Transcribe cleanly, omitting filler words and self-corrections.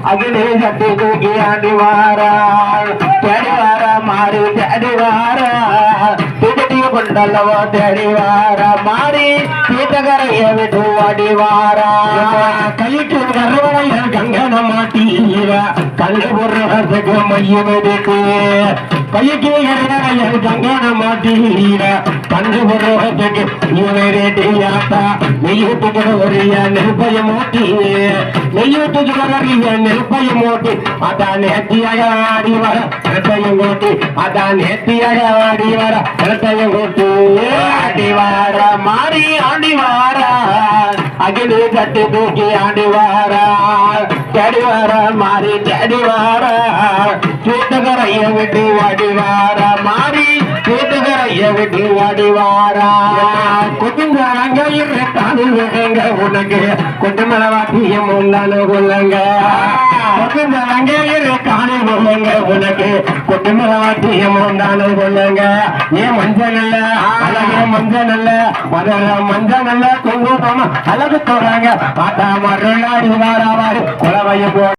அகிலே கட்டி தூக்கி ஆடி வாரா தேடி வாரா மாறி தேடி வாரா திட்டி கொண்டல்லவோ தேடி வாரா மாறி தீட்டகரைய விட்டு ஆடி வாரா கழிட்டு கரவளைய கங்கன மாட்டீரா கல்லு போடுறதுக்கு மையமெடுக்கு கைக்கு கரவளைய கங்கன மாட்டீரா கல்லு போடுறதுக்கு இவரேட்டியாத்தா நெய்யூட்டுக்கிற ஒரிய நெருப்பைய மூட்டி நெய்யூட்டுக்கிற நெருப்பைய மூட்டி அதான் நேர்த்தியாக ஆடி வர இடத்தையும் கூட்டி அதான் நேர்த்தியாக ஆடி வர இடத்தையும் கூட்டி ஆடி வார மாறி ஆடி வாரா அகிலு கட்டி தூக்கி ஆடி வாரா தேடி வார மாறி தேடி வாரா தூத்துக்கரைய விட்டு ஆடி வாரா மாறி தூத்துக்கரைய விட்டு ஆடி வாரா கொஞ்சம் அங்க இருக்கானு உனக்கு கொஞ்சம் மலவாட்டியம் உண்டான கொள்ளுங்க கொஞ்சம் அங்க இருக்கானு கொள்ளுங்க உனக்கு கொஞ்சம் மலவாட்டியம் உண்டான கொள்ளுங்க ஏன் மஞ்சள் நல்ல அழக மஞ்சள் நல்ல மஞ்சள் நல்ல குங்குமம் அழகு போறாங்க பார்த்தா மறுநாடு வாராவாரு குலவைய போ